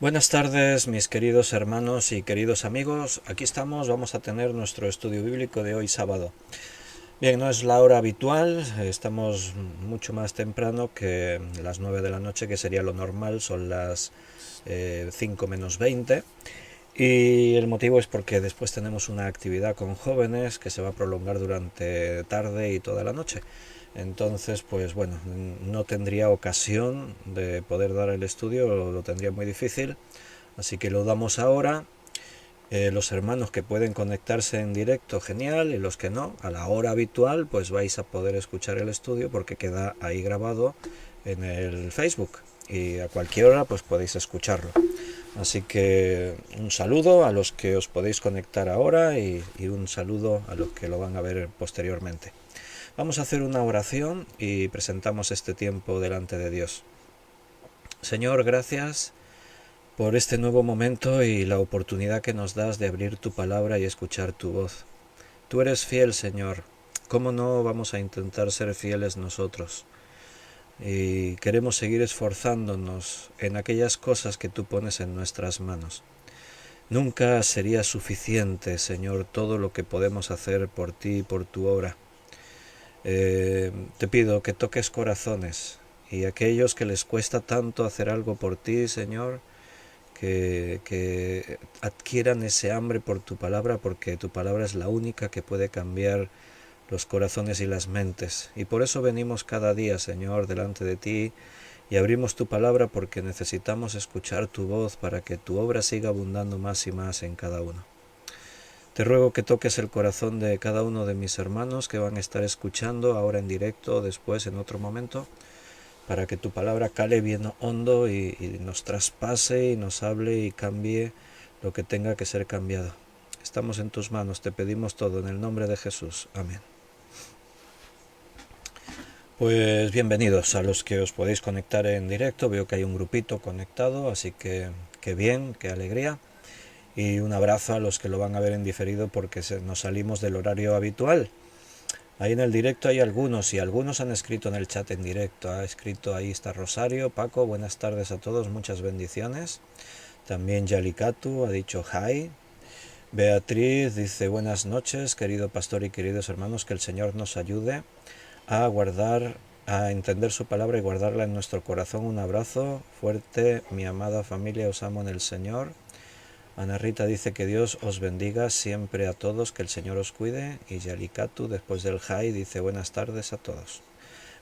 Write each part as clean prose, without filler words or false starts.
Buenas tardes, mis queridos hermanos y queridos amigos. Aquí estamos, vamos a tener nuestro estudio bíblico de hoy sábado. Bien, no es la hora habitual, estamos mucho más temprano que las 9 de la noche, que sería lo normal, son las 5 menos 20. Y el motivo es porque después tenemos una actividad con jóvenes que se va a prolongar durante tarde y toda la noche. Entonces, pues bueno, no tendría ocasión de poder dar el estudio, lo tendría muy difícil. Así que lo damos ahora. Los hermanos que pueden conectarse en directo, genial, y los que no, a la hora habitual, pues vais a poder escuchar el estudio porque queda ahí grabado en el Facebook y a cualquier hora pues podéis escucharlo. Así que un saludo a los que os podéis conectar ahora y un saludo a los que lo van a ver posteriormente. Vamos a hacer una oración y presentamos este tiempo delante de Dios. Señor, gracias por este nuevo momento y la oportunidad que nos das de abrir tu palabra y escuchar tu voz. Tú eres fiel, Señor. ¿Cómo no vamos a intentar ser fieles nosotros? Y queremos seguir esforzándonos en aquellas cosas que tú pones en nuestras manos. Nunca sería suficiente, Señor, todo lo que podemos hacer por ti y por tu obra. Te pido que toques corazones y aquellos que les cuesta tanto hacer algo por ti, Señor, que adquieran ese hambre por tu palabra, porque tu palabra es la única que puede cambiar los corazones y las mentes. Y por eso venimos cada día, Señor, delante de ti y abrimos tu palabra, porque necesitamos escuchar tu voz para que tu obra siga abundando más y más en cada uno. Te ruego que toques el corazón de cada uno de mis hermanos que van a estar escuchando ahora en directo, después en otro momento, para que tu palabra cale bien hondo y nos traspase y nos hable y cambie lo que tenga que ser cambiado. Estamos en tus manos, te pedimos todo en el nombre de Jesús. Amén. Pues bienvenidos a los que os podéis conectar en directo. Veo que hay un grupito conectado, así que qué bien, qué alegría. Y un abrazo a los que lo van a ver en diferido porque nos salimos del horario habitual. Ahí en el directo hay algunos y algunos han escrito en el chat en directo. Ha escrito, ahí está Rosario, Paco, buenas tardes a todos, muchas bendiciones. También Yalikatu ha dicho hi. Beatriz dice buenas noches, querido pastor y queridos hermanos, que el Señor nos ayude a guardar, a entender su palabra y guardarla en nuestro corazón. Un abrazo fuerte, mi amada familia, os amo en el Señor. Ana Rita dice que Dios os bendiga siempre a todos, que el Señor os cuide. Y Yalikatu, después del Jai, dice buenas tardes a todos.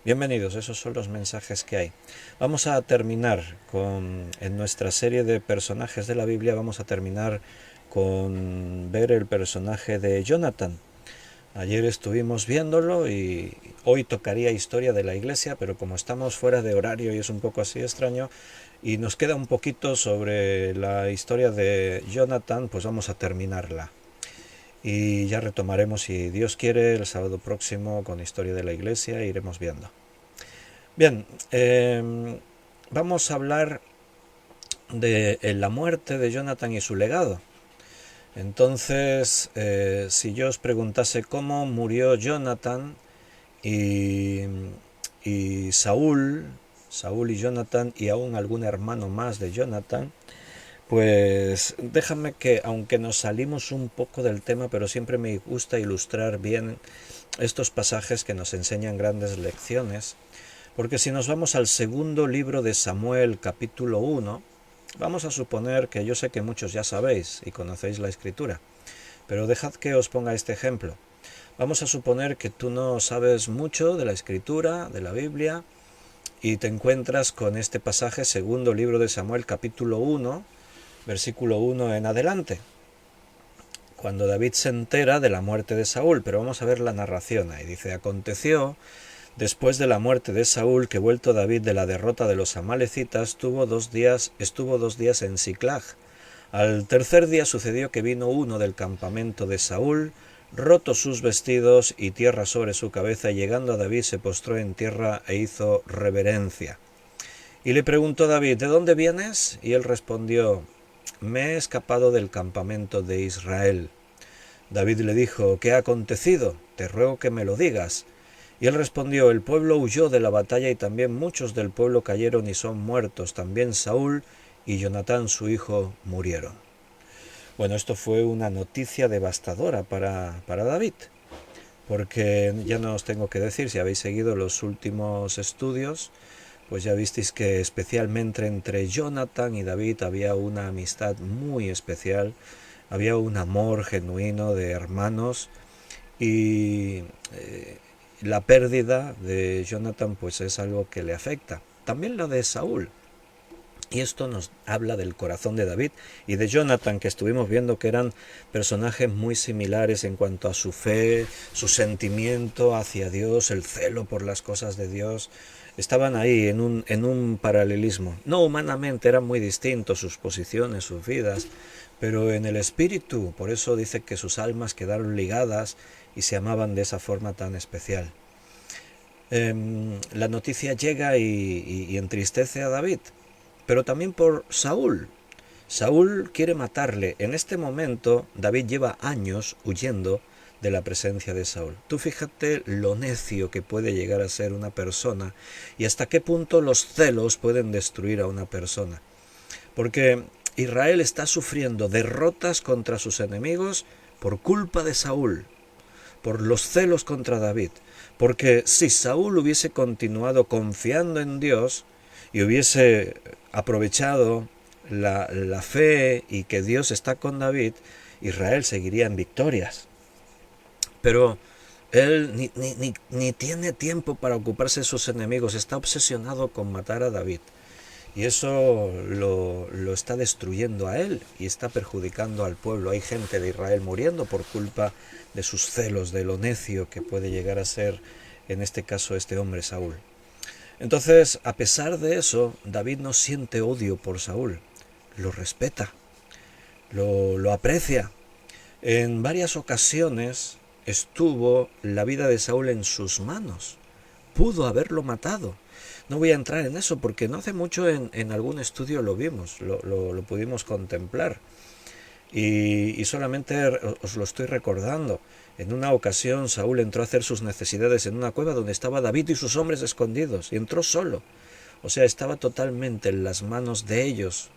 Bienvenidos, esos son los mensajes que hay. Vamos a terminar en nuestra serie de personajes de la Biblia, vamos a terminar con ver el personaje de Jonathan. Ayer estuvimos viéndolo y hoy tocaría historia de la iglesia, pero como estamos fuera de horario y es un poco así extraño, y nos queda un poquito sobre la historia de Jonathan, pues vamos a terminarla. Y ya retomaremos, si Dios quiere, el sábado próximo con historia de la iglesia, iremos viendo. Bien, vamos a hablar de la muerte de Jonathan y su legado. Entonces, si yo os preguntase cómo murió Jonathan y, y Saúl y Jonathan y aún algún hermano más de Jonathan, pues déjame que, aunque nos salimos un poco del tema, pero siempre me gusta ilustrar bien estos pasajes que nos enseñan grandes lecciones, porque si nos vamos al segundo libro de Samuel, capítulo 1, vamos a suponer que yo sé que muchos ya sabéis y conocéis la escritura, pero dejad que os ponga este ejemplo. Vamos a suponer que tú no sabes mucho de la escritura, de la Biblia, y te encuentras con este pasaje, segundo libro de Samuel, capítulo 1, versículo 1 en adelante, cuando David se entera de la muerte de Saúl, pero vamos a ver la narración ahí. Dice, aconteció después de la muerte de Saúl que vuelto David de la derrota de los amalecitas estuvo 2 días en Siclag. Al tercer día sucedió que vino uno del campamento de Saúl, roto sus vestidos y tierra sobre su cabeza, y llegando a David se postró en tierra e hizo reverencia. Y le preguntó David, ¿de dónde vienes? Y él respondió, me he escapado del campamento de Israel. David le dijo, ¿qué ha acontecido? Te ruego que me lo digas. Y él respondió, el pueblo huyó de la batalla y también muchos del pueblo cayeron y son muertos, también Saúl y Jonatán su hijo murieron. Bueno, esto fue una noticia devastadora para David, porque ya no os tengo que decir, si habéis seguido los últimos estudios, pues ya visteis que especialmente entre Jonatán y David había una amistad muy especial, había un amor genuino de hermanos y la pérdida de Jonatán pues es algo que le afecta. También la de Saúl. Y esto nos habla del corazón de David y de Jonatán, que estuvimos viendo que eran personajes muy similares en cuanto a su fe, su sentimiento hacia Dios, el celo por las cosas de Dios. Estaban ahí en un paralelismo. No humanamente eran muy distintos sus posiciones, sus vidas, pero en el espíritu, por eso dice que sus almas quedaron ligadas y se amaban de esa forma tan especial. La noticia llega y entristece a David, pero también por Saúl. Saúl quiere matarle. En este momento David lleva años huyendo de la presencia de Saúl. Tú fíjate lo necio que puede llegar a ser una persona y hasta qué punto los celos pueden destruir a una persona. Porque Israel está sufriendo derrotas contra sus enemigos por culpa de Saúl, por los celos contra David. Porque si Saúl hubiese continuado confiando en Dios y hubiese aprovechado la fe y que Dios está con David, Israel seguiría en victorias. Pero él ni tiene tiempo para ocuparse de sus enemigos, está obsesionado con matar a David. Y eso lo está destruyendo a él y está perjudicando al pueblo. Hay gente de Israel muriendo por culpa de sus celos, de lo necio que puede llegar a ser, en este caso, este hombre Saúl. Entonces, a pesar de eso, David no siente odio por Saúl, lo respeta, lo aprecia. En varias ocasiones estuvo la vida de Saúl en sus manos, pudo haberlo matado. No voy a entrar en eso porque no hace mucho en algún estudio lo vimos, lo pudimos contemplar. Y solamente os lo estoy recordando. En una ocasión Saúl entró a hacer sus necesidades en una cueva donde estaba David y sus hombres escondidos, y entró solo. O sea, estaba totalmente en las manos de ellos,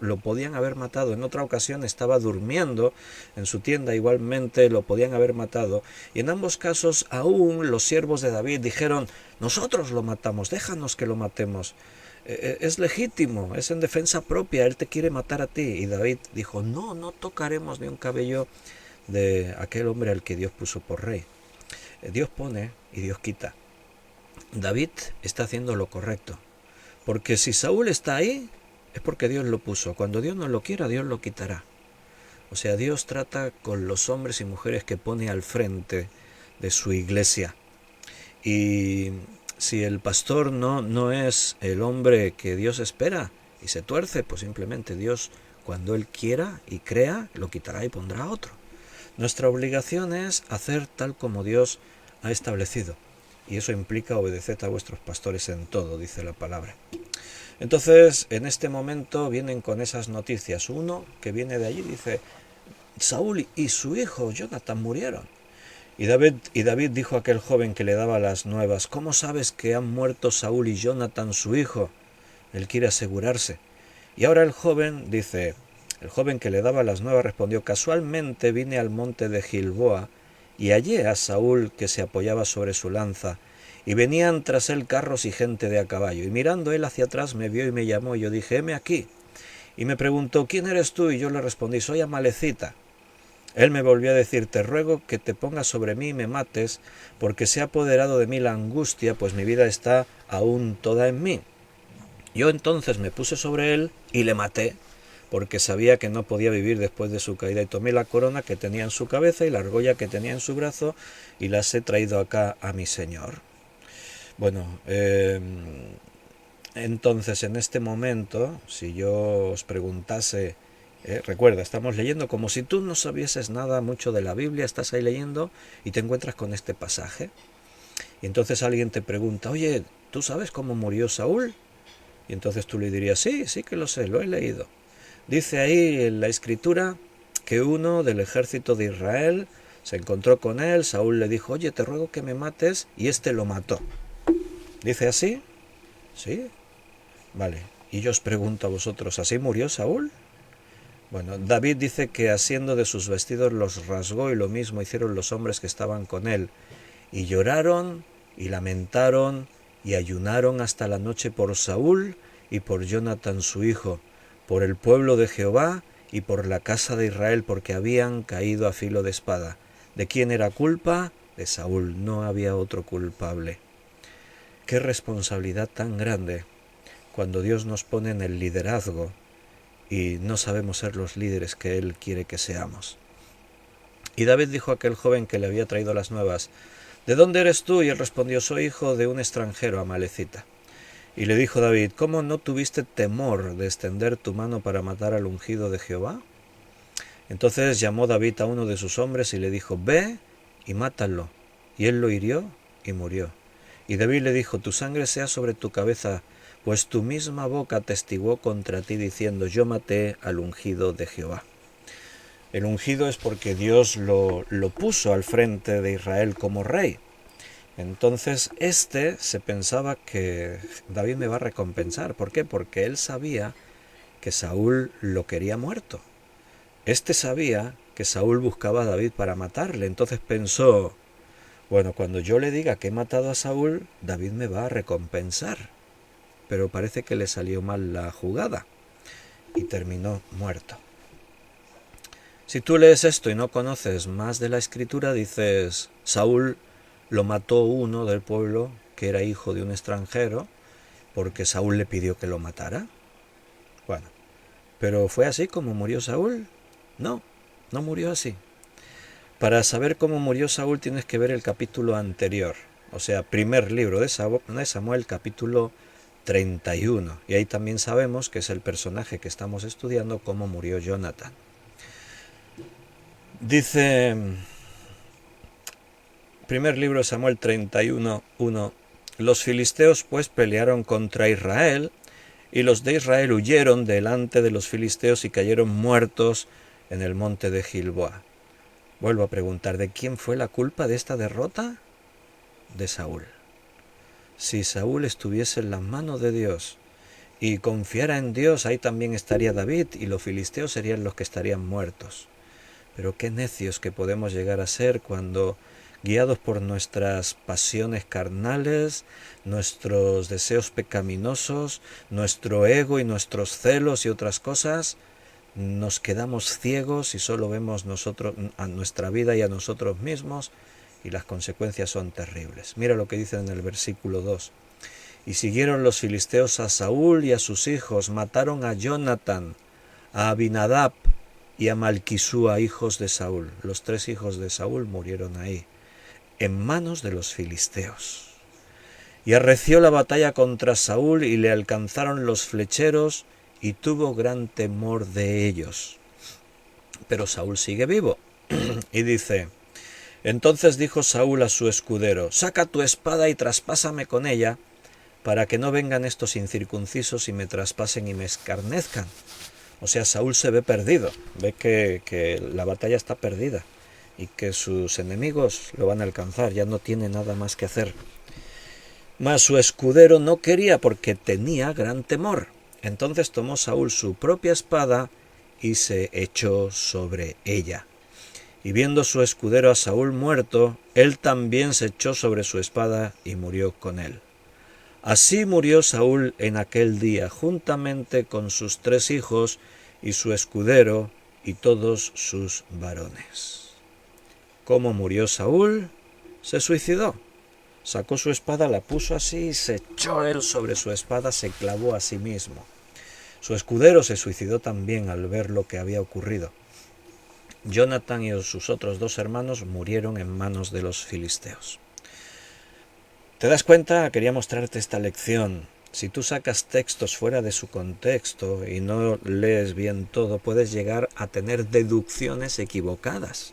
lo podían haber matado. En otra ocasión estaba durmiendo en su tienda, igualmente lo podían haber matado. Y en ambos casos aún los siervos de David dijeron, nosotros lo matamos, déjanos que lo matemos. Es legítimo, es en defensa propia, él te quiere matar a ti. Y David dijo, no tocaremos ni un cabello de aquel hombre al que Dios puso por rey. Dios pone y Dios quita. David está haciendo lo correcto. Porque si Saúl está ahí, es porque Dios lo puso. Cuando Dios no lo quiera, Dios lo quitará. O sea, Dios trata con los hombres y mujeres que pone al frente de su iglesia. Y si el pastor no es el hombre que Dios espera y se tuerce, pues simplemente Dios, cuando Él quiera y crea, lo quitará y pondrá a otro. Nuestra obligación es hacer tal como Dios ha establecido. Y eso implica obedeced a vuestros pastores en todo, dice la palabra. Entonces, en este momento vienen con esas noticias. Uno que viene de allí dice, Saúl y su hijo Jonatán murieron. Y David dijo a aquel joven que le daba las nuevas, ¿cómo sabes que han muerto Saúl y Jonatán su hijo? Él quiere asegurarse. Y ahora el joven dice, el joven que le daba las nuevas respondió, casualmente vine al monte de Gilboa y hallé a Saúl que se apoyaba sobre su lanza, y venían tras él carros y gente de a caballo. Y mirando él hacia atrás me vio y me llamó, y yo dije, heme aquí. Y me preguntó, ¿quién eres tú? Y yo le respondí, soy Amalecita. Él me volvió a decir, te ruego que te pongas sobre mí y me mates, porque se ha apoderado de mí la angustia, pues mi vida está aún toda en mí. Yo entonces me puse sobre él y le maté, porque sabía que no podía vivir después de su caída, y tomé la corona que tenía en su cabeza y la argolla que tenía en su brazo, y las he traído acá a mi señor. Bueno, entonces en este momento, si yo os preguntase, recuerda, estamos leyendo como si tú no sabieses nada mucho de la Biblia, estás ahí leyendo y te encuentras con este pasaje, y entonces alguien te pregunta, oye, ¿tú sabes cómo murió Saúl? Y entonces tú le dirías, sí que lo sé, lo he leído. Dice ahí en la escritura que uno del ejército de Israel se encontró con él, Saúl le dijo, oye, te ruego que me mates, y este lo mató. ¿Dice así? Sí. Vale. Y yo os pregunto a vosotros, ¿así murió Saúl? Bueno, David dice que asiendo de sus vestidos los rasgó y lo mismo hicieron los hombres que estaban con él. Y lloraron y lamentaron y ayunaron hasta la noche por Saúl y por Jonatán su hijo, por el pueblo de Jehová y por la casa de Israel, porque habían caído a filo de espada. ¿De quién era culpa? De Saúl, no había otro culpable. Qué responsabilidad tan grande cuando Dios nos pone en el liderazgo y no sabemos ser los líderes que Él quiere que seamos. Y David dijo a aquel joven que le había traído las nuevas, ¿de dónde eres tú? Y él respondió, soy hijo de un extranjero amalecita. Y le dijo David, ¿cómo no tuviste temor de extender tu mano para matar al ungido de Jehová? Entonces llamó David a uno de sus hombres y le dijo, ve y mátalo. Y él lo hirió y murió. Y David le dijo, tu sangre sea sobre tu cabeza, pues tu misma boca testiguó contra ti diciendo, yo maté al ungido de Jehová. El ungido es porque Dios lo puso al frente de Israel como rey. Entonces se pensaba que David me va a recompensar. ¿Por qué? Porque él sabía que Saúl lo quería muerto. Sabía que Saúl buscaba a David para matarle. Entonces pensó, bueno, cuando yo le diga que he matado a Saúl, David me va a recompensar. Pero parece que le salió mal la jugada y terminó muerto. Si tú lees esto y no conoces más de la escritura, dices, Saúl lo mató uno del pueblo que era hijo de un extranjero porque Saúl le pidió que lo matara. Bueno, pero ¿fue así como murió Saúl? No, no murió así. Para saber cómo murió Saúl tienes que ver el capítulo anterior, o sea, primer libro de Samuel, capítulo 31. Y ahí también sabemos que es el personaje que estamos estudiando, cómo murió Jonatán. Dice, primer libro de Samuel 31:1, los filisteos pues pelearon contra Israel, y los de Israel huyeron delante de los filisteos y cayeron muertos en el monte de Gilboa. Vuelvo a preguntar, ¿de quién fue la culpa de esta derrota? De Saúl. Si Saúl estuviese en las manos de Dios y confiara en Dios, ahí también estaría David y los filisteos serían los que estarían muertos. Pero qué necios que podemos llegar a ser cuando, guiados por nuestras pasiones carnales, nuestros deseos pecaminosos, nuestro ego y nuestros celos y otras cosas, nos quedamos ciegos y solo vemos a nuestra vida y a nosotros mismos, y las consecuencias son terribles. Mira lo que dice en el versículo 2. Y siguieron los filisteos a Saúl y a sus hijos, mataron a Jonatán, a Abinadab y a Malquisúa, hijos de Saúl. Los 3 hijos de Saúl murieron ahí, en manos de los filisteos. Y arreció la batalla contra Saúl y le alcanzaron los flecheros y tuvo gran temor de ellos. Pero Saúl sigue vivo y dice, entonces dijo Saúl a su escudero, saca tu espada y traspásame con ella, para que no vengan estos incircuncisos y me traspasen y me escarnezcan. O sea, Saúl se ve perdido, ve que la batalla está perdida y que sus enemigos lo van a alcanzar, ya no tiene nada más que hacer. Mas su escudero no quería porque tenía gran temor. Entonces tomó Saúl su propia espada y se echó sobre ella. Y viendo su escudero a Saúl muerto, él también se echó sobre su espada y murió con él. Así murió Saúl en aquel día, juntamente con sus 3 hijos y su escudero y todos sus varones. ¿Cómo murió Saúl? Se suicidó. Sacó su espada, la puso así y se echó él sobre su espada, se clavó a sí mismo. Su escudero se suicidó también al ver lo que había ocurrido. Jonatán y sus otros 2 hermanos murieron en manos de los filisteos. ¿Te das cuenta? Quería mostrarte esta lección. Si tú sacas textos fuera de su contexto y no lees bien todo, puedes llegar a tener deducciones equivocadas.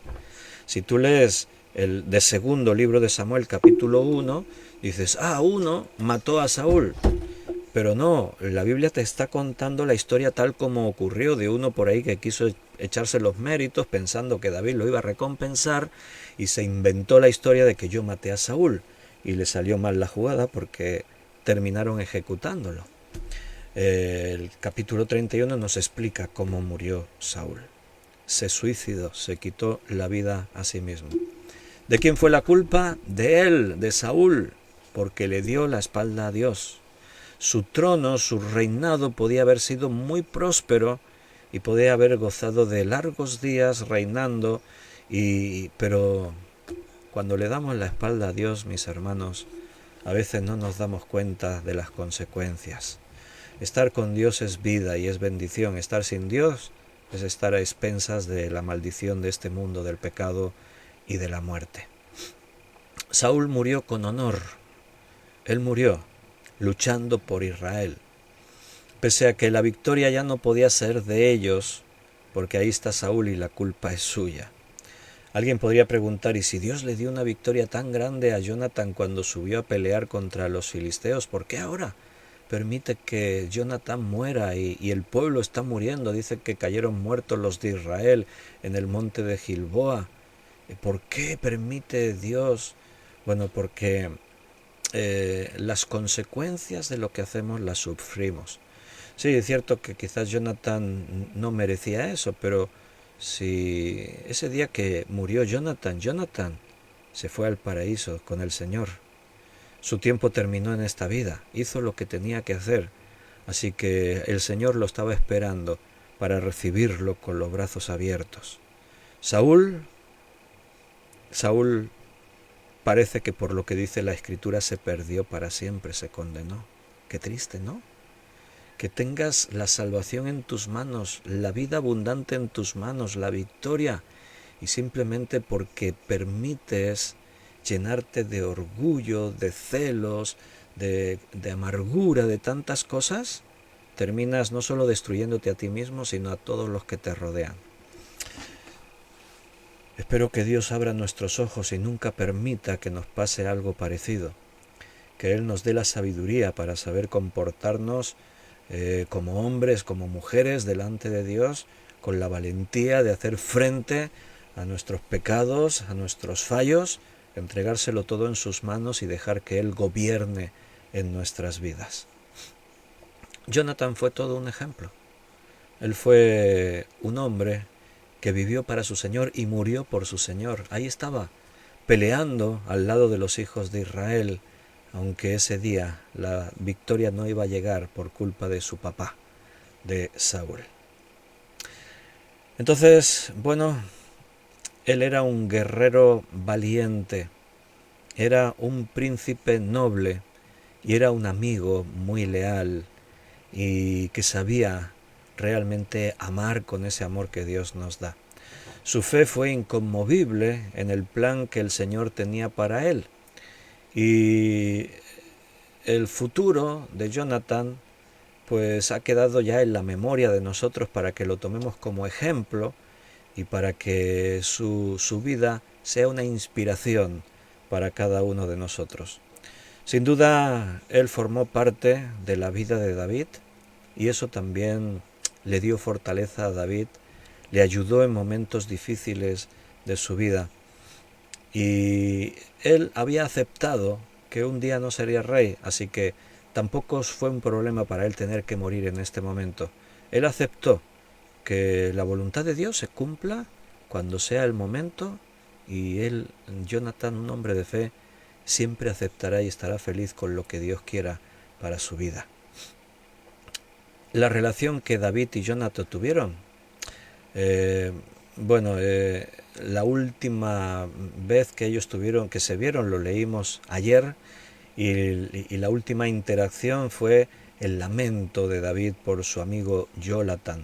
Si tú lees el de segundo libro de Samuel, capítulo 1, dices, uno mató a Saúl. Pero no, la Biblia te está contando la historia tal como ocurrió, de uno por ahí que quiso echarse los méritos pensando que David lo iba a recompensar y se inventó la historia de que yo maté a Saúl. Y le salió mal la jugada porque terminaron ejecutándolo. El capítulo 31 nos explica cómo murió Saúl. Se suicidó, se quitó la vida a sí mismo. ¿De quién fue la culpa? De él, de Saúl, porque le dio la espalda a Dios. Su trono, su reinado podía haber sido muy próspero y podía haber gozado de largos días reinando, pero cuando le damos la espalda a Dios, mis hermanos, a veces no nos damos cuenta de las consecuencias. Estar con Dios es vida y es bendición. Estar sin Dios es estar a expensas de la maldición de este mundo, del pecado y de la muerte. Saúl murió con honor. Él murió luchando por Israel. Pese a que la victoria ya no podía ser de ellos, porque ahí está Saúl y la culpa es suya. Alguien podría preguntar, ¿y si Dios le dio una victoria tan grande a Jonathan cuando subió a pelear contra los filisteos, por qué ahora permite que Jonathan muera y el pueblo está muriendo? Dice que cayeron muertos los de Israel en el monte de Gilboa. ¿Por qué permite Dios? Bueno, porque las consecuencias de lo que hacemos las sufrimos. Sí, es cierto que quizás Jonathan no merecía eso, pero si ese día que murió Jonathan se fue al paraíso con el Señor. Su tiempo terminó en esta vida, hizo lo que tenía que hacer, así que el Señor lo estaba esperando para recibirlo con los brazos abiertos. Saúl parece que por lo que dice la Escritura se perdió para siempre, se condenó. Qué triste, ¿no? Que tengas la salvación en tus manos, la vida abundante en tus manos, la victoria, y simplemente porque permites llenarte de orgullo, de celos, de amargura, de tantas cosas, terminas no solo destruyéndote a ti mismo, sino a todos los que te rodean. Espero que Dios abra nuestros ojos y nunca permita que nos pase algo parecido, que Él nos dé la sabiduría para saber comportarnos como hombres, como mujeres delante de Dios, con la valentía de hacer frente a nuestros pecados, a nuestros fallos, entregárselo todo en sus manos y dejar que Él gobierne en nuestras vidas. Jonathan fue todo un ejemplo. Él fue un hombre que vivió para su Señor y murió por su Señor. Ahí estaba, peleando al lado de los hijos de Israel, aunque ese día la victoria no iba a llegar por culpa de su papá, de Saúl. Entonces, bueno, él era un guerrero valiente, era un príncipe noble y era un amigo muy leal y que sabía realmente amar con ese amor que Dios nos da. Su fe fue inconmovible en el plan que el Señor tenía para él. Y el futuro de Jonathan pues ha quedado ya en la memoria de nosotros para que lo tomemos como ejemplo y para que su vida sea una inspiración para cada uno de nosotros. Sin duda, él formó parte de la vida de David y eso también le dio fortaleza a David, le ayudó en momentos difíciles de su vida. Y él había aceptado que un día no sería rey, así que tampoco fue un problema para él tener que morir en este momento. Él aceptó que la voluntad de Dios se cumpla cuando sea el momento y él, Jonathan, un hombre de fe, siempre aceptará y estará feliz con lo que Dios quiera para su vida. La relación que David y Jonathan tuvieron, la última vez que ellos que se vieron, lo leímos ayer, y la última interacción fue el lamento de David por su amigo Jonathan.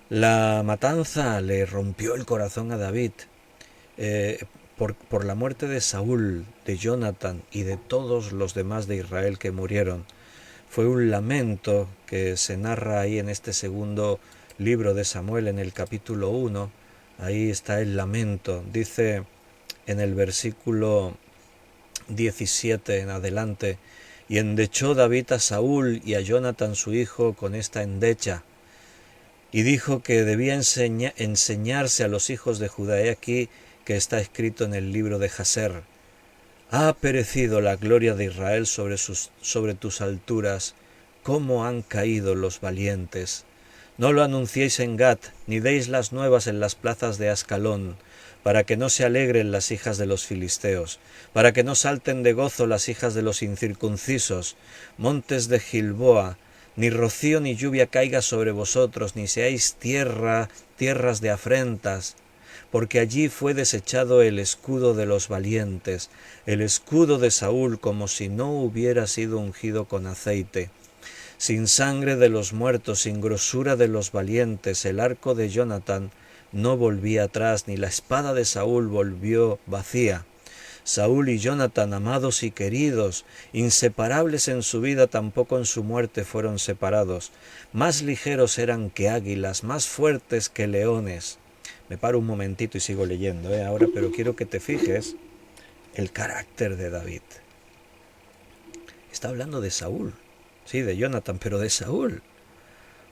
La matanza le rompió el corazón a David. Por la muerte de Saúl, de Jonathan y de todos los demás de Israel que murieron. Fue un lamento que se narra ahí en este segundo libro de Samuel, en el capítulo 1. Ahí está el lamento. Dice en el versículo 17 en adelante: y endechó David a Saúl y a Jonathan su hijo con esta endecha, y dijo que debía enseñarse a los hijos de Judá. He aquí que está escrito en el libro de Jaser: ha perecido la gloria de Israel sobre tus alturas, cómo han caído los valientes. No lo anunciéis en Gat, ni deis las nuevas en las plazas de Ascalón, para que no se alegren las hijas de los filisteos, para que no salten de gozo las hijas de los incircuncisos, montes de Gilboa, ni rocío ni lluvia caiga sobre vosotros, ni seáis tierras de afrentas, porque allí fue desechado el escudo de los valientes, el escudo de Saúl, como si no hubiera sido ungido con aceite. Sin sangre de los muertos, sin grosura de los valientes, el arco de Jonatán no volvía atrás, ni la espada de Saúl volvió vacía. Saúl y Jonatán, amados y queridos, inseparables en su vida, tampoco en su muerte fueron separados. Más ligeros eran que águilas, más fuertes que leones. Me paro un momentito y sigo leyendo, ahora, pero quiero que te fijes el carácter de David. Está hablando de Saúl, sí, de Jonatán, pero de Saúl.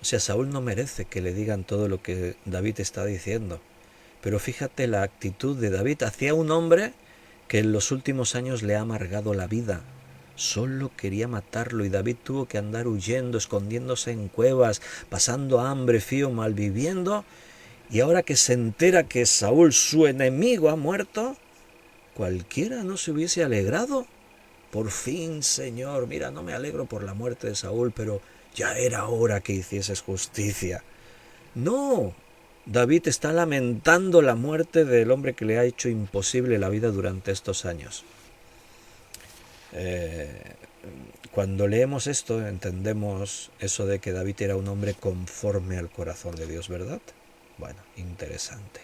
O sea, Saúl no merece que le digan todo lo que David está diciendo. Pero fíjate la actitud de David hacia un hombre que en los últimos años le ha amargado la vida. Solo quería matarlo y David tuvo que andar huyendo, escondiéndose en cuevas, pasando hambre, frío, malviviendo. Y ahora que se entera que Saúl, su enemigo, ha muerto, cualquiera no se hubiese alegrado. Por fin, Señor, mira, no me alegro por la muerte de Saúl, pero ya era hora que hicieses justicia. No, David está lamentando la muerte del hombre que le ha hecho imposible la vida durante estos años. Cuando leemos esto entendemos eso de que David era un hombre conforme al corazón de Dios, ¿verdad? Bueno, interesante.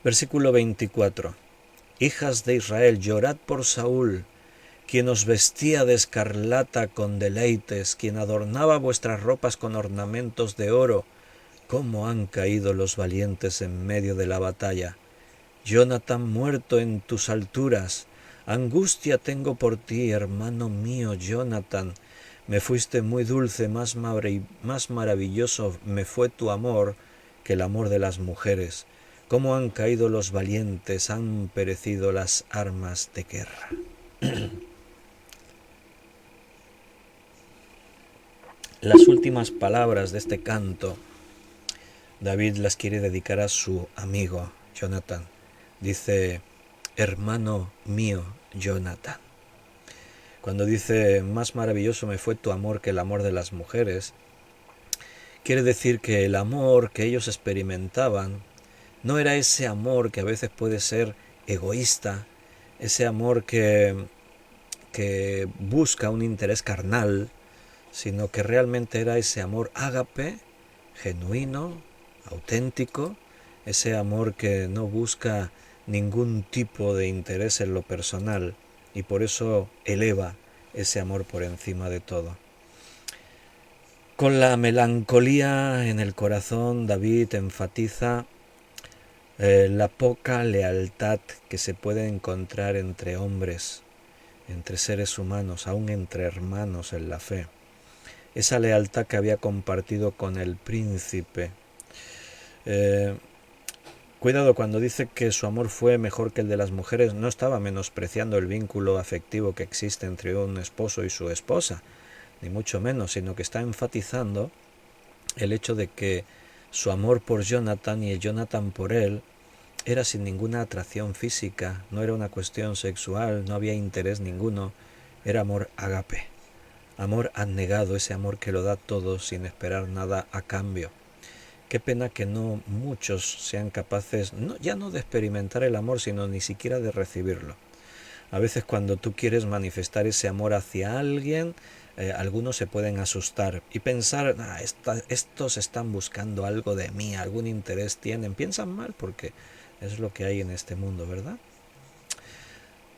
Versículo 24. Hijas de Israel, llorad por Saúl, quien os vestía de escarlata con deleites, quien adornaba vuestras ropas con ornamentos de oro. ¿Cómo han caído los valientes en medio de la batalla? Jonatán muerto en tus alturas. Angustia tengo por ti, hermano mío, Jonatán. Me fuiste muy dulce, más maravilloso me fue tu amor que el amor de las mujeres. ¿Cómo han caído los valientes, han perecido las armas de guerra? Las últimas palabras de este canto, David las quiere dedicar a su amigo, Jonatán. Dice, hermano mío, Jonatán. Cuando dice, más maravilloso me fue tu amor que el amor de las mujeres, quiere decir que el amor que ellos experimentaban no era ese amor que a veces puede ser egoísta, ese amor que busca un interés carnal, sino que realmente era ese amor ágape, genuino, auténtico, ese amor que no busca ningún tipo de interés en lo personal y por eso eleva ese amor por encima de todo. Con la melancolía en el corazón, David enfatiza la poca lealtad que se puede encontrar entre hombres, entre seres humanos, aún entre hermanos en la fe. Esa lealtad que había compartido con el príncipe. Cuidado, cuando dice que su amor fue mejor que el de las mujeres, no estaba menospreciando el vínculo afectivo que existe entre un esposo y su esposa, ni mucho menos, sino que está enfatizando el hecho de que su amor por Jonatán y el Jonatán por él era sin ninguna atracción física, no era una cuestión sexual, no había interés ninguno, era amor ágape, amor abnegado, ese amor que lo da todo sin esperar nada a cambio. Qué pena que no muchos sean capaces, ya no de experimentar el amor, sino ni siquiera de recibirlo. A veces cuando tú quieres manifestar ese amor hacia alguien, algunos se pueden asustar y pensar, estos están buscando algo de mí, algún interés tienen. Piensan mal porque es lo que hay en este mundo, ¿verdad?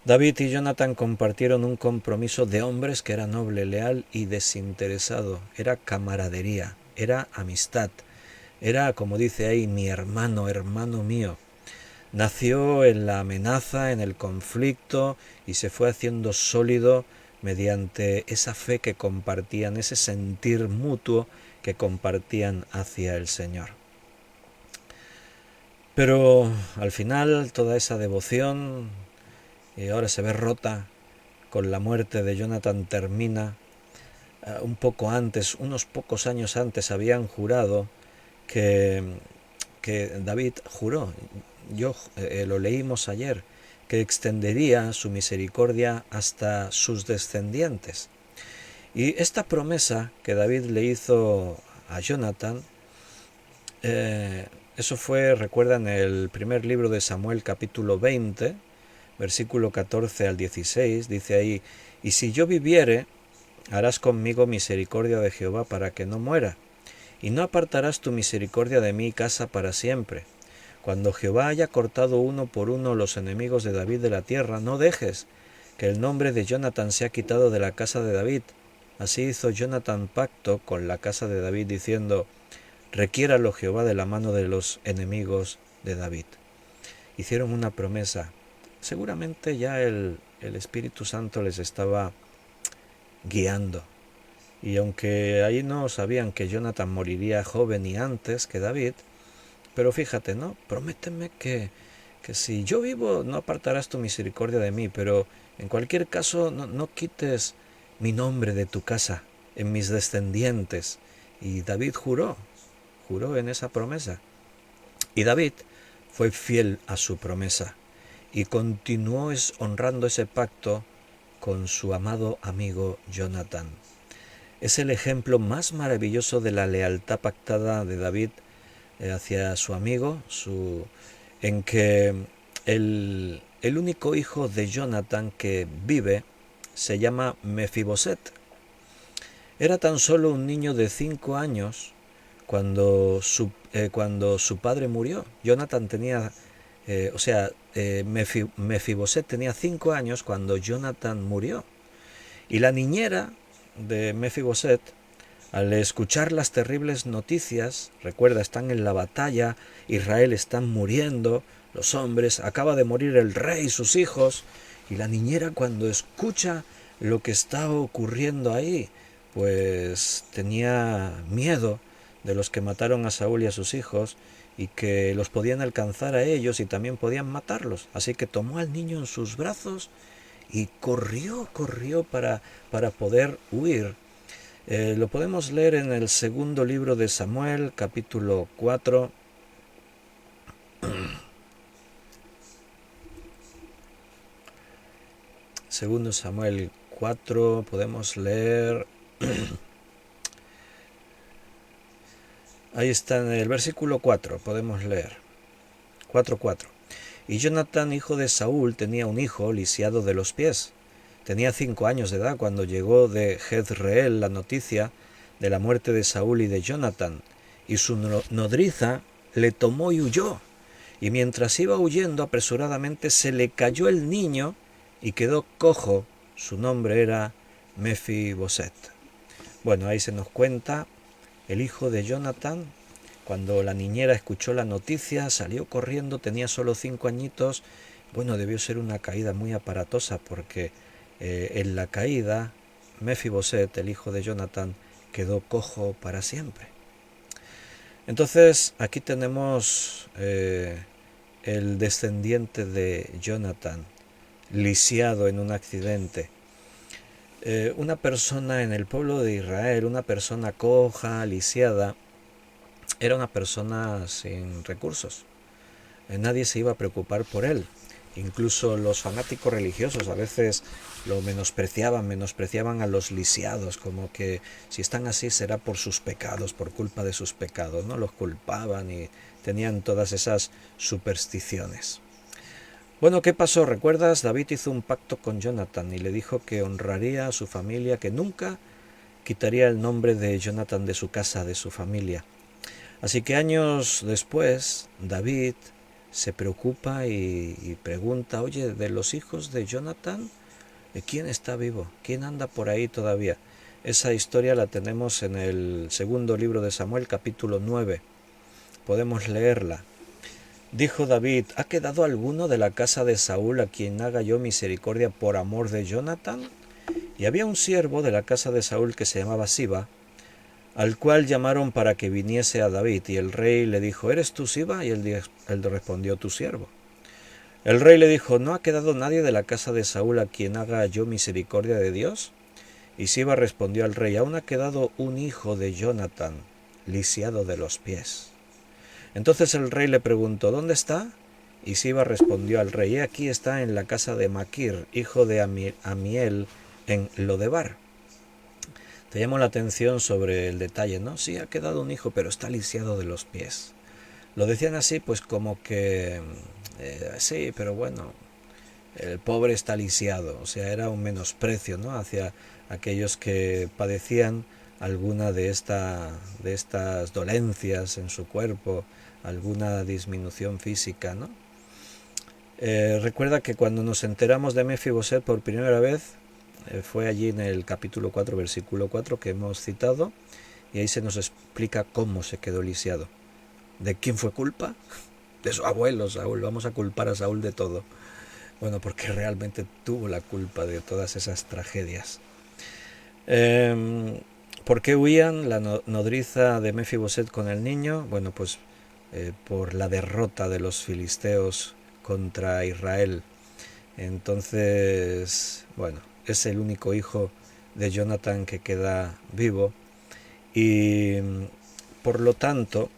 David y Jonatán compartieron un compromiso de hombres que era noble, leal y desinteresado. Era camaradería, era amistad. Era, como dice ahí, mi hermano, hermano mío. Nació en la amenaza, en el conflicto y se fue haciendo sólido mediante esa fe que compartían, ese sentir mutuo que compartían hacia el Señor. Pero al final toda esa devoción ahora se ve rota con la muerte de Jonatán, termina un poco antes, unos pocos años antes, habían jurado que, que David juró, lo leímos ayer, que extendería su misericordia hasta sus descendientes. Y esta promesa que David le hizo a Jonathan, eso fue, recuerda, en el primer libro de Samuel, capítulo 20, versículo 14 al 16, dice ahí: y si yo viviere, harás conmigo misericordia de Jehová para que no muera, y no apartarás tu misericordia de mi casa para siempre. Cuando Jehová haya cortado uno por uno los enemigos de David de la tierra, no dejes que el nombre de Jonathan sea quitado de la casa de David. Así hizo Jonathan pacto con la casa de David, diciendo: requiéralo Jehová de la mano de los enemigos de David. Hicieron una promesa. Seguramente ya el Espíritu Santo les estaba guiando. Y aunque ahí no sabían que Jonathan moriría joven y antes que David, pero fíjate, ¿no? Prométeme que si yo vivo no apartarás tu misericordia de mí, pero en cualquier caso no quites mi nombre de tu casa, en mis descendientes. Y David juró en esa promesa. Y David fue fiel a su promesa y continuó honrando ese pacto con su amado amigo Jonathan. Es el ejemplo más maravilloso de la lealtad pactada de David hacia su amigo, en que el único hijo de Jonathan que vive se llama Mefiboset. Era tan solo un niño de 5 años cuando su padre murió. Jonathan tenía, Mefiboset tenía 5 años cuando Jonathan murió. Y la niñera de Mefiboset, al escuchar las terribles noticias, recuerda, están en la batalla, Israel están muriendo, los hombres, acaba de morir el rey y sus hijos, y la niñera, cuando escucha lo que está ocurriendo ahí, pues tenía miedo de los que mataron a Saúl y a sus hijos, y que los podían alcanzar a ellos y también podían matarlos. Así que tomó al niño en sus brazos y corrió para poder huir. Lo podemos leer en el segundo libro de Samuel, capítulo 4. Segundo Samuel 4, podemos leer... Ahí está en el versículo 4, podemos leer. 4:4. Y Jonathan, hijo de Saúl, tenía un hijo lisiado de los pies. Tenía 5 años de edad cuando llegó de Jezreel la noticia de la muerte de Saúl y de Jonathan, y su nodriza le tomó y huyó. Y mientras iba huyendo apresuradamente se le cayó el niño y quedó cojo. Su nombre era Mefiboset. Bueno, ahí se nos cuenta el hijo de Jonathan. Cuando la niñera escuchó la noticia, salió corriendo, tenía solo 5 añitos. Bueno, debió ser una caída muy aparatosa porque en la caída Mefiboset, el hijo de Jonathan, quedó cojo para siempre. Entonces aquí tenemos el descendiente de Jonathan, lisiado en un accidente. Una persona en el pueblo de Israel, una persona coja, lisiada, era una persona sin recursos. Nadie se iba a preocupar por él. Incluso los fanáticos religiosos a veces lo menospreciaban a los lisiados, como que si están así será por sus pecados, por culpa de sus pecados, ¿no? Los culpaban y tenían todas esas supersticiones. Bueno, ¿qué pasó? ¿Recuerdas? David hizo un pacto con Jonathan y le dijo que honraría a su familia, que nunca quitaría el nombre de Jonathan de su casa, de su familia. Así que años después, David se preocupa y pregunta: oye, de los hijos de Jonathan, ¿quién está vivo? ¿Quién anda por ahí todavía? Esa historia la tenemos en el segundo libro de Samuel, capítulo 9. Podemos leerla. Dijo David: ¿ha quedado alguno de la casa de Saúl a quien haga yo misericordia por amor de Jonathan? Y había un siervo de la casa de Saúl que se llamaba Siba, al cual llamaron para que viniese a David, y el rey le dijo: ¿eres tú Siba? Y él respondió: tu siervo. El rey le dijo: ¿no ha quedado nadie de la casa de Saúl a quien haga yo misericordia de Dios? Y Siba respondió al rey: aún ha quedado un hijo de Jonatán, lisiado de los pies. Entonces el rey le preguntó: ¿dónde está? Y Siba respondió al rey: aquí está en la casa de Maquir, hijo de Amiel, en Lodebar. Te llamo la atención sobre el detalle, ¿no? Sí, ha quedado un hijo, pero está lisiado de los pies. Lo decían así, pues como que... sí, pero bueno, el pobre está lisiado. O sea, era un menosprecio, ¿no?, hacia aquellos que padecían alguna de estas dolencias en su cuerpo, alguna disminución física, ¿no? Recuerda que cuando nos enteramos de Mefiboset por primera vez, fue allí en el capítulo 4, versículo 4 que hemos citado, y ahí se nos explica cómo se quedó lisiado. ¿De quién fue culpa? De su abuelo Saúl. Vamos a culpar a Saúl de todo. Bueno, porque realmente tuvo la culpa de todas esas tragedias. ¿Por qué huían la nodriza de Mefiboset con el niño? Bueno, pues por la derrota de los filisteos contra Israel. Entonces, bueno, es el único hijo de Jonatán que queda vivo y por lo tanto,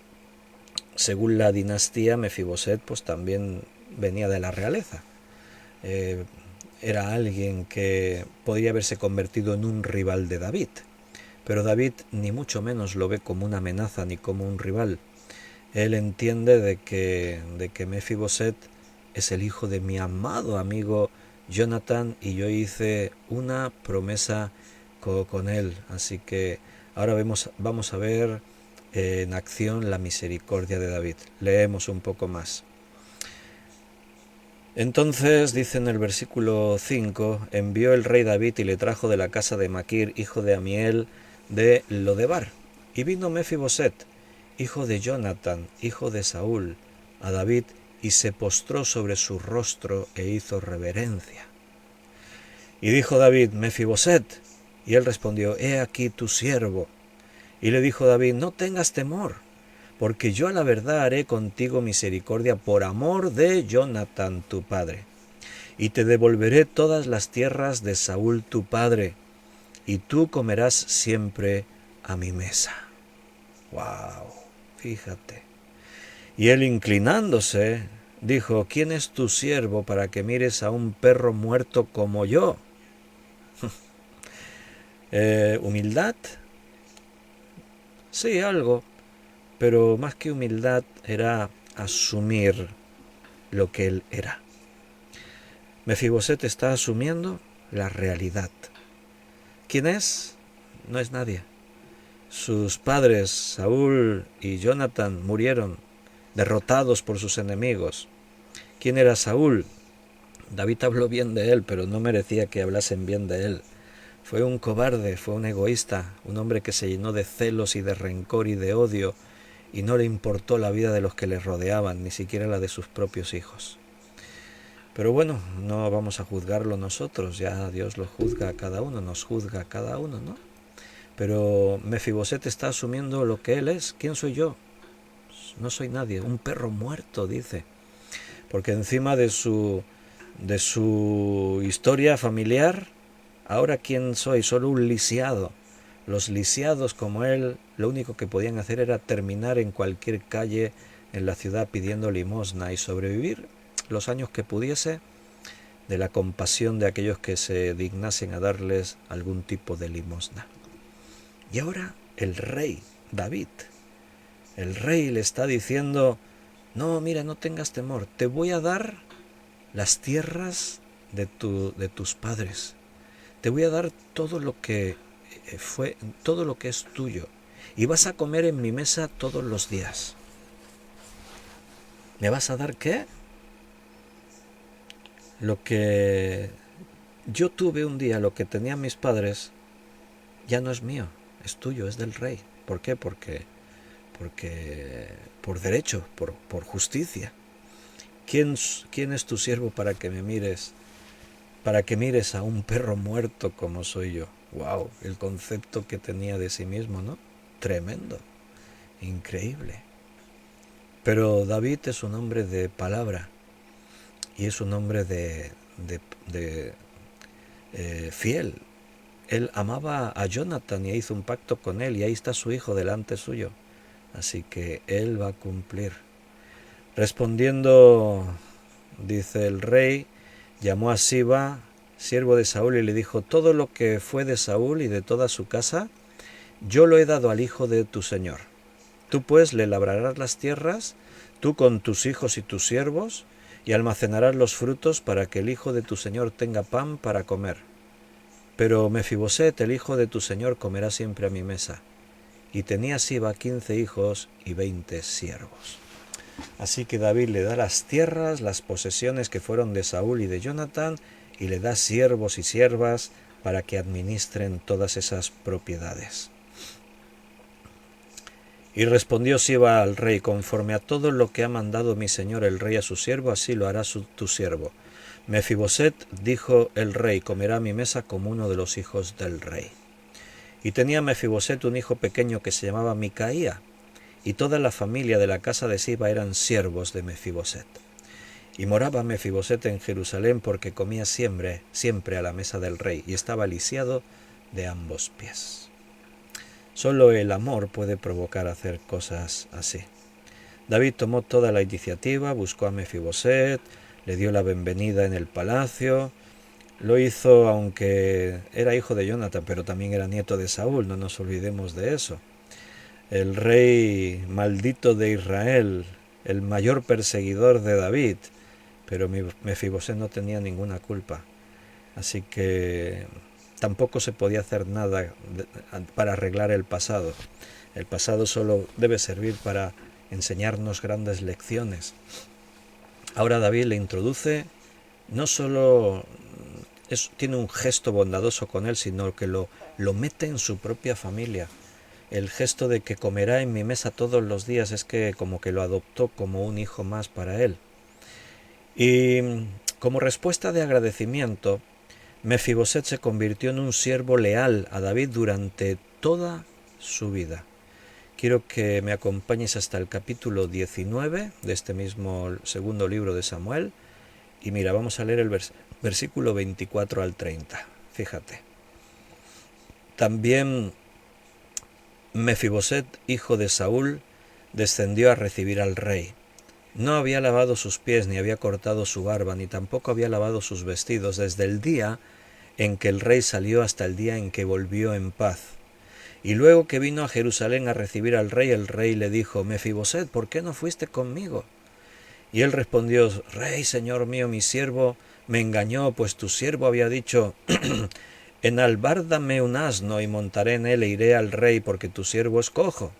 según la dinastía, Mefiboset pues también venía de la realeza. Era alguien que podría haberse convertido en un rival de David, pero David ni mucho menos lo ve como una amenaza ni como un rival. Él entiende de que Mefiboset es el hijo de mi amado amigo Jonatán y yo hice una promesa con él. Así que ahora vamos a ver en acción la misericordia de David. Leemos un poco más. Entonces, dice en el versículo 5, envió el rey David y le trajo de la casa de Maquir, hijo de Amiel, de Lodebar. Y vino Mefiboset, hijo de Jonatán, hijo de Saúl, a David, y se postró sobre su rostro e hizo reverencia. Y dijo David: Mefiboset. Y él respondió: he aquí tu siervo. Y le dijo David: no tengas temor, porque yo a la verdad haré contigo misericordia por amor de Jonatán tu padre. Y te devolveré todas las tierras de Saúl tu padre, y tú comerás siempre a mi mesa. ¡Wow! Fíjate. Y él, inclinándose, dijo: ¿quién es tu siervo para que mires a un perro muerto como yo? ¿Humildad? Sí, algo, pero más que humildad era asumir lo que él era. Mefiboset está asumiendo la realidad. ¿Quién es? No es nadie. Sus padres, Saúl y Jonatán, murieron derrotados por sus enemigos. ¿Quién era Saúl? David habló bien de él, pero no merecía que hablasen bien de él. Fue un cobarde, fue un egoísta, un hombre que se llenó de celos y de rencor y de odio, y no le importó la vida de los que le rodeaban, ni siquiera la de sus propios hijos. Pero bueno, no vamos a juzgarlo nosotros, ya Dios lo juzga a cada uno, nos juzga a cada uno, ¿no? Pero Mefiboset está asumiendo lo que él es. ¿Quién soy yo? No soy nadie, un perro muerto, dice. Porque encima de su historia familiar, ahora ¿quién soy? Solo un lisiado. Los lisiados como él, lo único que podían hacer era terminar en cualquier calle en la ciudad pidiendo limosna y sobrevivir los años que pudiese de la compasión de aquellos que se dignasen a darles algún tipo de limosna. Y ahora el rey David, el rey le está diciendo: no, mira, no tengas temor, te voy a dar las tierras de tus padres, te voy a dar todo lo que todo lo que es tuyo, y vas a comer en mi mesa todos los días. ¿Me vas a dar qué? Lo que yo tuve un día, lo que tenían mis padres, ya no es mío, es tuyo, es del rey. ¿Por qué? Porque por derecho, por justicia. ¿Quién es tu siervo para que me mires? Para que mires a un perro muerto como soy yo. ¡Wow! El concepto que tenía de sí mismo, ¿no? Tremendo, increíble. Pero David es un hombre de palabra y es un hombre de fiel. él amaba a Jonathan y hizo un pacto con él, y ahí está su hijo delante suyo. Así que él va a cumplir. Respondiendo, dice el rey, llamó a Siba, siervo de Saúl, y le dijo: todo lo que fue de Saúl y de toda su casa, yo lo he dado al hijo de tu señor. Tú pues le labrarás las tierras, tú con tus hijos y tus siervos, y almacenarás los frutos para que el hijo de tu señor tenga pan para comer. Pero Mefiboset, el hijo de tu señor, comerá siempre a mi mesa. Y tenía Siba 15 hijos y 20 siervos. Así que David le da las tierras, las posesiones que fueron de Saúl y de Jonathan, y le da siervos y siervas para que administren todas esas propiedades. Y respondió Siba al rey: conforme a todo lo que ha mandado mi señor el rey a su siervo, así lo hará tu siervo. Mefiboset, dijo el rey, comerá a mi mesa como uno de los hijos del rey. Y tenía Mefiboset un hijo pequeño que se llamaba Micaía, y toda la familia de la casa de Siba eran siervos de Mefiboset. Y moraba Mefiboset en Jerusalén porque comía siempre a la mesa del rey, y estaba lisiado de ambos pies. Solo el amor puede provocar hacer cosas así. David tomó toda la iniciativa, buscó a Mefiboset, le dio la bienvenida en el palacio. Lo hizo aunque era hijo de Jonathan, pero también era nieto de Saúl, no nos olvidemos de eso. El rey maldito de Israel, el mayor perseguidor de David, pero Mefiboset no tenía ninguna culpa. Así que tampoco se podía hacer nada para arreglar el pasado. El pasado solo debe servir para enseñarnos grandes lecciones. Ahora David le introduce, no solo tiene un gesto bondadoso con él, sino que lo mete en su propia familia. El gesto de que comerá en mi mesa todos los días es que como que lo adoptó como un hijo más para él. Y como respuesta de agradecimiento, Mefiboset se convirtió en un siervo leal a David durante toda su vida. Quiero que me acompañes hasta el capítulo 19 de este mismo segundo libro de Samuel. Y mira, vamos a leer el versículo 24 al 30. Fíjate. También Mefiboset, hijo de Saúl, descendió a recibir al rey. No había lavado sus pies, ni había cortado su barba, ni tampoco había lavado sus vestidos, desde el día en que el rey salió hasta el día en que volvió en paz. Y luego que vino a Jerusalén a recibir al rey, el rey le dijo: Mefiboset, ¿por qué no fuiste conmigo? Y él respondió: Rey, señor mío, mi siervo me engañó, pues tu siervo había dicho: enalbárdame un asno y montaré en él e iré al rey, porque tu siervo es cojo.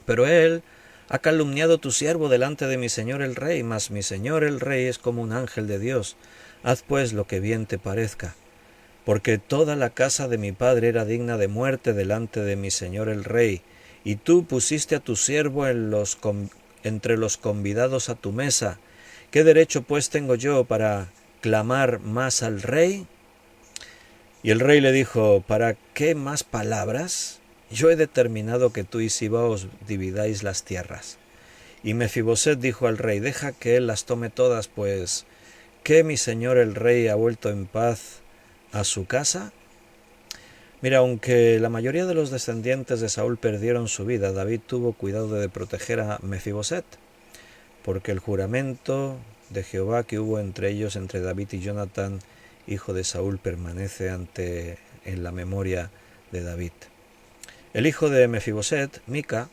Pero él ha calumniado tu siervo delante de mi señor el rey, mas mi señor el rey es como un ángel de Dios. Haz pues lo que bien te parezca. Porque toda la casa de mi padre era digna de muerte delante de mi señor el rey, y tú pusiste a tu siervo entre los convidados a tu mesa. ¿Qué derecho pues tengo yo para clamar más al rey? Y el rey le dijo: ¿para qué más palabras? Yo he determinado que tú y Siba os dividáis las tierras. Y Mefiboset dijo al rey: deja que él las tome todas, pues ¿que mi señor el rey ha vuelto en paz a su casa? Mira, aunque la mayoría de los descendientes de Saúl perdieron su vida, David tuvo cuidado de proteger a Mefiboset, porque el juramento de Jehová que hubo entre ellos, entre David y Jonathan, hijo de Saúl, permanece en la memoria de David. El hijo de Mefiboset, Mica,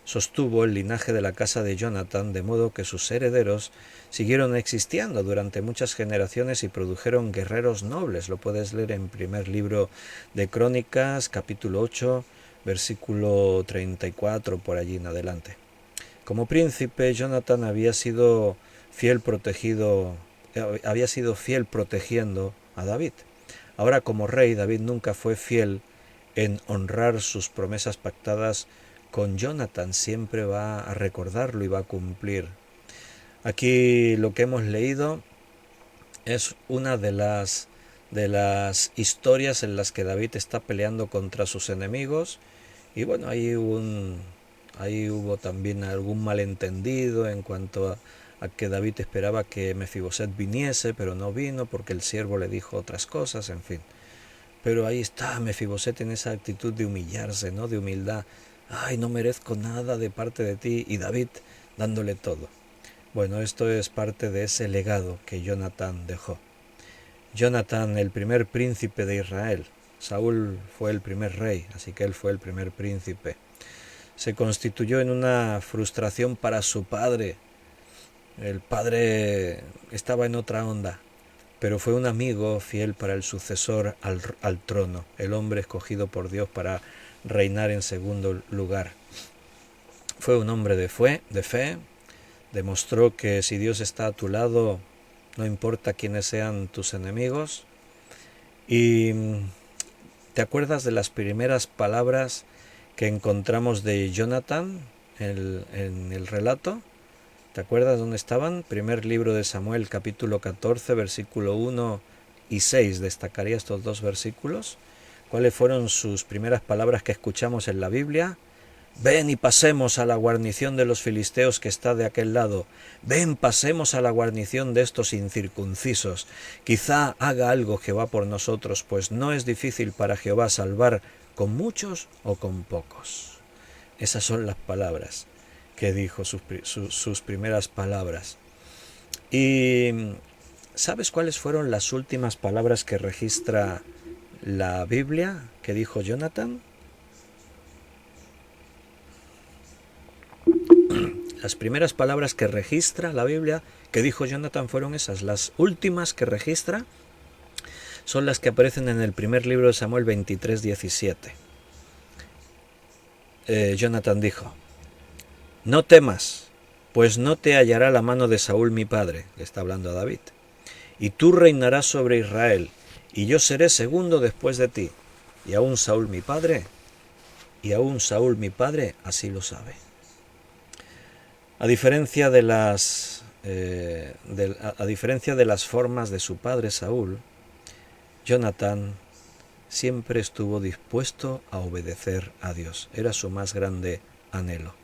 sostuvo el linaje de la casa de Jonathan, de modo que sus herederos siguieron existiendo durante muchas generaciones y produjeron guerreros nobles. Lo puedes leer en primer libro de Crónicas, capítulo 8, versículo 34, por allí en adelante. Como príncipe, Jonathan había sido fiel protegiendo a David. Ahora, como rey, David nunca fue fiel en honrar sus promesas pactadas con Jonathan. Siempre va a recordarlo y va a cumplir. Aquí lo que hemos leído es una de las historias en las que David está peleando contra sus enemigos, y bueno, ahí hubo también algún malentendido en cuanto a que David esperaba que Mefiboset viniese, pero no vino porque el siervo le dijo otras cosas, en fin. Pero ahí está Mefiboset en esa actitud de humillarse, ¿no? De humildad. Ay, no merezco nada de parte de ti. Y David dándole todo. Bueno, esto es parte de ese legado que Jonatán dejó. Jonatán, el primer príncipe de Israel. Saúl fue el primer rey, así que él fue el primer príncipe. Se constituyó en una frustración para su padre. El padre estaba en otra onda, pero fue un amigo fiel para el sucesor al trono, el hombre escogido por Dios para reinar en segundo lugar. Fue un hombre de fe, demostró que si Dios está a tu lado, no importa quiénes sean tus enemigos. Y ¿te acuerdas de las primeras palabras que encontramos de Jonatán en el relato? ¿Te acuerdas dónde estaban? Primer libro de Samuel, capítulo 14, versículo 1 y 6. Destacaría estos dos versículos. ¿Cuáles fueron sus primeras palabras que escuchamos en la Biblia? Ven y pasemos a la guarnición de los filisteos que está de aquel lado. Ven, pasemos a la guarnición de estos incircuncisos. Quizá haga algo Jehová por nosotros, pues no es difícil para Jehová salvar con muchos o con pocos. Esas son las palabras que dijo, sus primeras palabras. ¿Y sabes cuáles fueron las últimas palabras que registra la Biblia que dijo Jonatán? Las primeras palabras que registra la Biblia que dijo Jonatán fueron esas. Las últimas que registra son las que aparecen en el primer libro de Samuel 23, 17. Jonatán dijo: no temas, pues no te hallará la mano de Saúl mi padre, le está hablando a David, y tú reinarás sobre Israel, y yo seré segundo después de ti, y aún Saúl mi padre así lo sabe. A diferencia de las formas de su padre Saúl, Jonatán siempre estuvo dispuesto a obedecer a Dios. Era su más grande anhelo.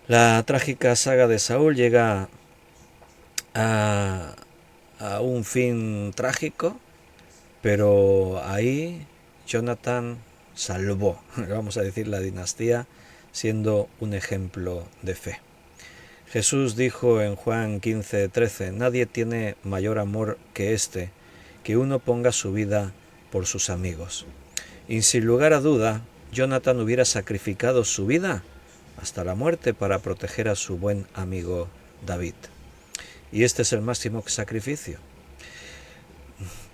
La trágica saga de Saúl llega a un fin trágico, pero ahí Jonatán salvó, vamos a decir, la dinastía, siendo un ejemplo de fe. Jesús dijo en Juan 15:13, nadie tiene mayor amor que este, que uno ponga su vida por sus amigos. Y sin lugar a duda, Jonatán hubiera sacrificado su vida hasta la muerte para proteger a su buen amigo David. Y este es el máximo sacrificio.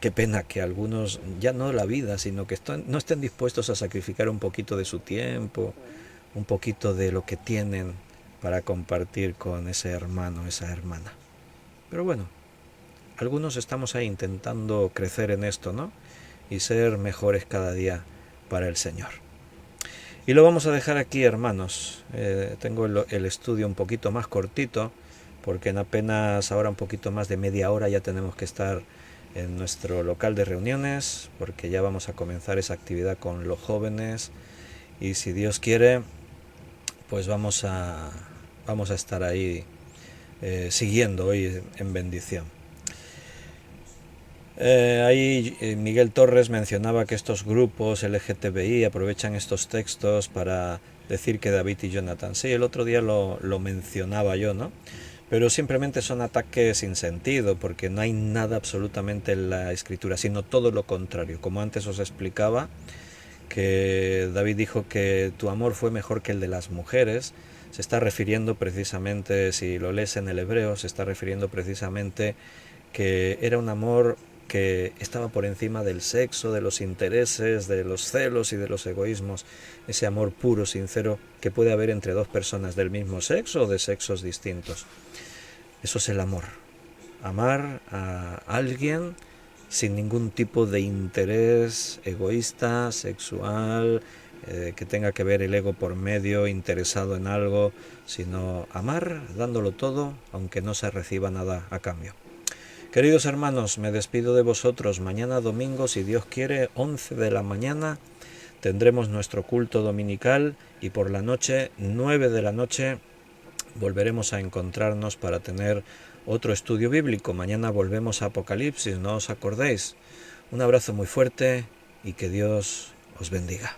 Qué pena que algunos, ya no la vida, sino que no estén dispuestos a sacrificar un poquito de su tiempo, un poquito de lo que tienen para compartir con ese hermano, esa hermana. Pero bueno, algunos estamos ahí intentando crecer en esto, ¿no? Y ser mejores cada día para el Señor. Y lo vamos a dejar aquí, hermanos. Tengo el estudio un poquito más cortito, porque en apenas ahora un poquito más de media hora ya tenemos que estar en nuestro local de reuniones, porque ya vamos a comenzar esa actividad con los jóvenes. Y si Dios quiere, pues vamos a estar ahí siguiendo hoy en bendición. Ahí Miguel Torres mencionaba que estos grupos LGTBI aprovechan estos textos para decir que David y Jonatán. Sí, el otro día lo mencionaba yo, ¿no? Pero simplemente son ataques sin sentido, porque no hay nada absolutamente en la Escritura, sino todo lo contrario. Como antes os explicaba, que David dijo que tu amor fue mejor que el de las mujeres, se está refiriendo precisamente, si lo lees en el hebreo, se está refiriendo precisamente que era un amor que estaba por encima del sexo, de los intereses, de los celos y de los egoísmos, ese amor puro, sincero, que puede haber entre dos personas del mismo sexo o de sexos distintos. Eso es el amor. Amar a alguien sin ningún tipo de interés egoísta, sexual, que tenga que ver el ego por medio, interesado en algo, sino amar dándolo todo, aunque no se reciba nada a cambio. Queridos hermanos, me despido de vosotros. Mañana domingo, si Dios quiere, 11 de la mañana, tendremos nuestro culto dominical y por la noche, 9 de la noche, volveremos a encontrarnos para tener otro estudio bíblico. Mañana volvemos a Apocalipsis, no os acordéis. Un abrazo muy fuerte y que Dios os bendiga.